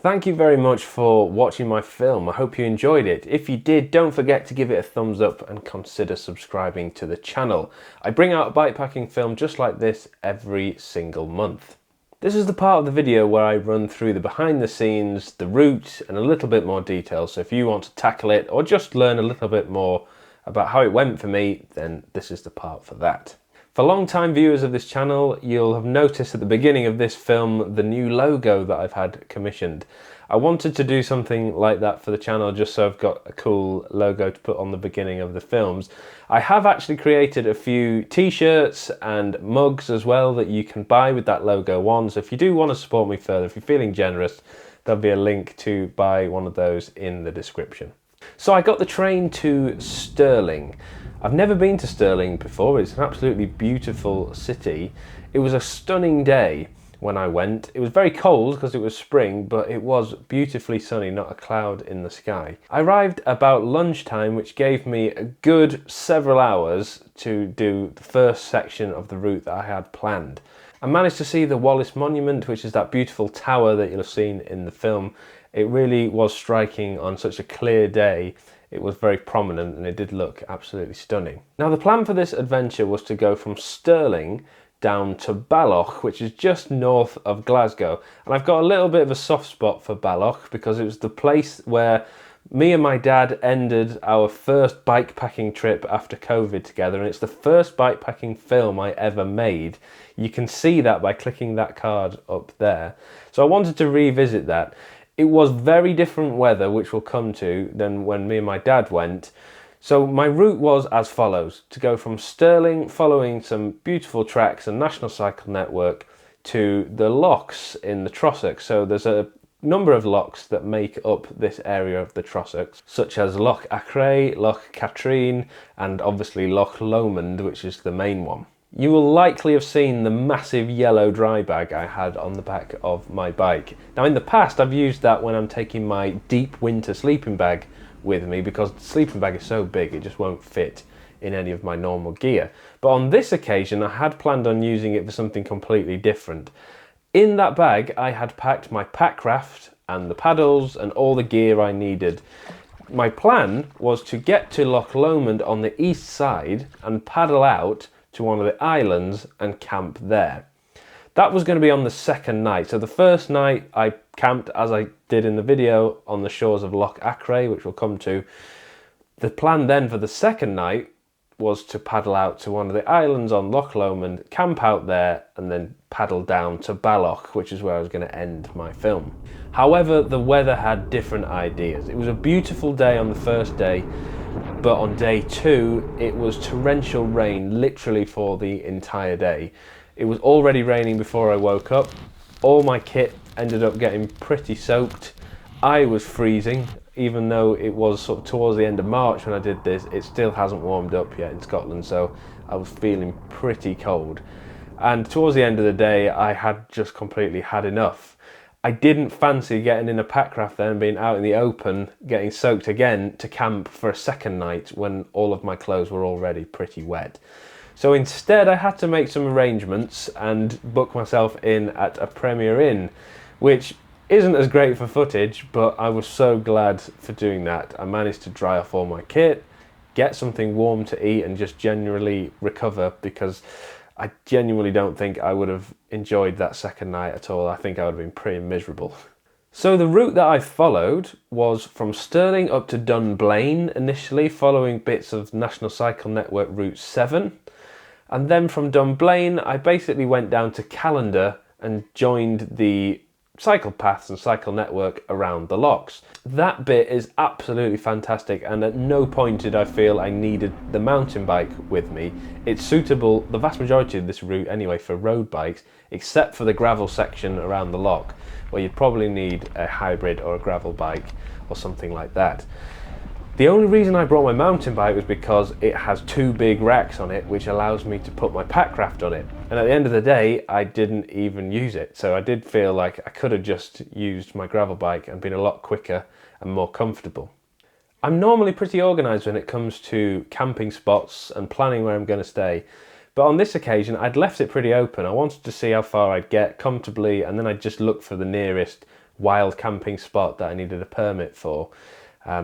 Thank you very much for watching my film. I hope you enjoyed it. If you did, don't forget to give it a thumbs up and consider subscribing to the channel. I bring out a bikepacking film just like this every single month. This is the part of the video where I run through the behind the scenes, the route, and a little bit more detail. So if you want to tackle it or just learn a little bit more about how it went for me, then this is the part for that. For long-time viewers of this channel, you'll have noticed at the beginning of this film the new logo that I've had commissioned. I wanted to do something like that for the channel just so I've got a cool logo to put on the beginning of the films. I have actually created a few t-shirts and mugs as well that you can buy with that logo on. So if you do want to support me further, if you're feeling generous, there'll be a link to buy one of those in the description. So I got the train to Stirling. I've never been to Stirling before. It's an absolutely beautiful city. It was a stunning day when I went. It was very cold because it was spring, but it was beautifully sunny, not a cloud in the sky. I arrived about lunchtime, which gave me a good several hours to do the first section of the route that I had planned. I managed to see the Wallace Monument, which is that beautiful tower that you'll have seen in the film. It really was striking on such a clear day. It was very prominent and it did look absolutely stunning. Now the plan for this adventure was to go from Stirling down to Balloch, which is just north of Glasgow. And I've got a little bit of a soft spot for Balloch because it was the place where me and my dad ended our first bikepacking trip after COVID together, and it's the first bikepacking film I ever made. You can see that by clicking that card up there. So I wanted to revisit that. It was very different weather, which we'll come to, than when me and my dad went. So my route was as follows: to go from Stirling, following some beautiful tracks and National Cycle Network, to the lochs in the Trossachs. So there's a number of lochs that make up this area of the Trossachs, such as Loch Achray, Loch Katrine, and obviously Loch Lomond, which is the main one. You will likely have seen the massive yellow dry bag I had on the back of my bike. Now in the past I've used that when I'm taking my deep winter sleeping bag with me because the sleeping bag is so big it just won't fit in any of my normal gear. But on this occasion I had planned on using it for something completely different. In that bag I had packed my packraft and the paddles and all the gear I needed. My plan was to get to Loch Lomond on the east side and paddle out to one of the islands and camp there. That was going to be on the second night. So the first night I camped, as I did in the video, on the shores of Loch Achray, which we'll come to. The plan then for the second night was to paddle out to one of the islands on Loch Lomond, camp out there, and then paddle down to Balloch, which is where I was going to end my film. However, the weather had different ideas. It was a beautiful day on the first day, but on day two, it was torrential rain literally for the entire day. It was already raining before I woke up. All my kit ended up getting pretty soaked. I was freezing, even though it was sort of towards the end of March when I did this. It still hasn't warmed up yet in Scotland, so I was feeling pretty cold. And towards the end of the day, I had just completely had enough. I didn't fancy getting in a packraft then and being out in the open, getting soaked again to camp for a second night when all of my clothes were already pretty wet. So instead I had to make some arrangements and book myself in at a Premier Inn, which isn't as great for footage, but I was so glad for doing that. I managed to dry off all my kit, get something warm to eat and just generally recover, because I genuinely don't think I would have enjoyed that second night at all. I think I would have been pretty miserable. So the route that I followed was from Stirling up to Dunblane initially, following bits of National Cycle Network Route 7. And then from Dunblane, I basically went down to Callander and joined the cycle paths and cycle network around the lochs. That bit is absolutely fantastic, and at no point did I feel I needed the mountain bike with me. It's suitable, the vast majority of this route anyway, for road bikes, except for the gravel section around the loch, where you'd probably need a hybrid or a gravel bike or something like that. The only reason I brought my mountain bike was because it has two big racks on it, which allows me to put my packraft on it. And at the end of the day, I didn't even use it. So I did feel like I could have just used my gravel bike and been a lot quicker and more comfortable. I'm normally pretty organised when it comes to camping spots and planning where I'm going to stay. But on this occasion, I'd left it pretty open. I wanted to see how far I'd get comfortably, and then I'd just look for the nearest wild camping spot that I needed a permit for,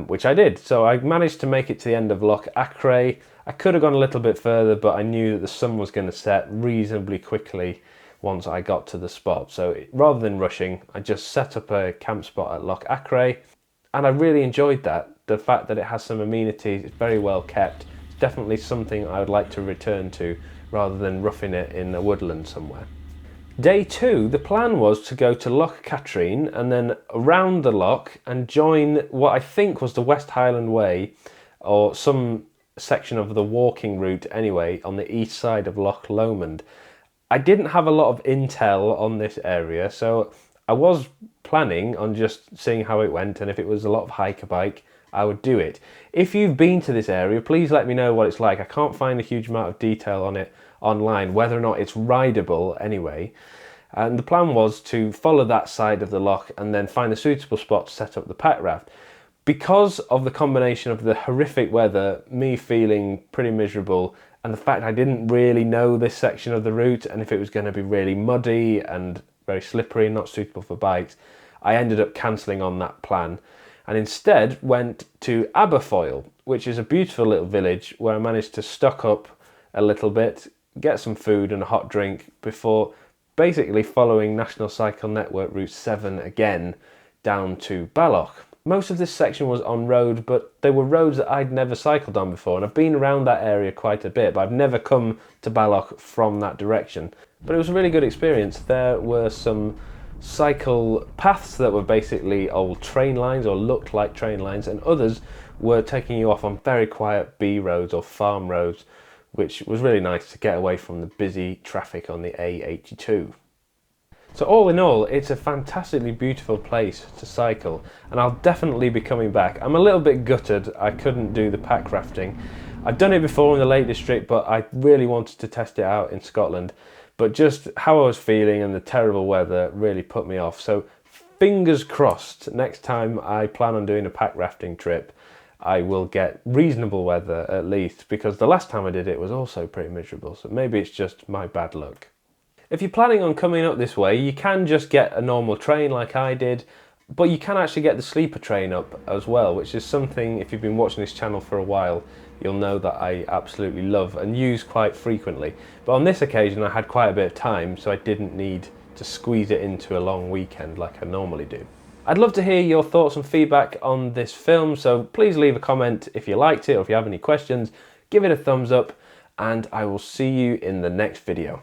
which I did. So I managed to make it to the end of Loch Achray. I could have gone a little bit further, but I knew that the sun was going to set reasonably quickly once I got to the spot. So rather than rushing, I just set up a camp spot at Loch Achray, and I really enjoyed that. The fact that it has some amenities, it's very well kept. It's definitely something I would like to return to rather than roughing it in a woodland somewhere. Day 2, the plan was to go to Loch Katrine and then around the loch and join what I think was the West Highland Way, or some section of the walking route anyway, on the east side of Loch Lomond. I didn't have a lot of intel on this area, so I was planning on just seeing how it went, and if it was a lot of hike a bike, I would do it. If you've been to this area, please let me know what it's like. I can't find a huge amount of detail on it online, whether or not it's rideable anyway. And the plan was to follow that side of the loch and then find a suitable spot to set up the packraft. Because of the combination of the horrific weather, me feeling pretty miserable, and the fact I didn't really know this section of the route and if it was going to be really muddy and very slippery and not suitable for bikes, I ended up cancelling on that plan and instead went to Aberfoyle, which is a beautiful little village where I managed to stock up a little bit, get some food and a hot drink before basically following National Cycle Network Route 7 again down to Balloch. Most of this section was on road, but they were roads that I'd never cycled on before, and I've been around that area quite a bit, but I've never come to Balloch from that direction. But it was a really good experience. There were some cycle paths that were basically old train lines or looked like train lines, and others were taking you off on very quiet B roads or farm roads, which was really nice to get away from the busy traffic on the A82. So all in all, it's a fantastically beautiful place to cycle, and I'll definitely be coming back. I'm a little bit gutted I couldn't do the pack rafting. I've done it before in the Lake District, but I really wanted to test it out in Scotland. But just how I was feeling and the terrible weather really put me off. So fingers crossed, next time I plan on doing a pack rafting trip, I will get reasonable weather at least, because the last time I did it was also pretty miserable. So maybe it's just my bad luck. If you're planning on coming up this way, you can just get a normal train like I did, but you can actually get the sleeper train up as well, which is something, if you've been watching this channel for a while, you'll know that I absolutely love and use quite frequently. But on this occasion I had quite a bit of time, so I didn't need to squeeze it into a long weekend like I normally do. I'd love to hear your thoughts and feedback on this film, so please leave a comment if you liked it or if you have any questions. Give it a thumbs up, and I will see you in the next video.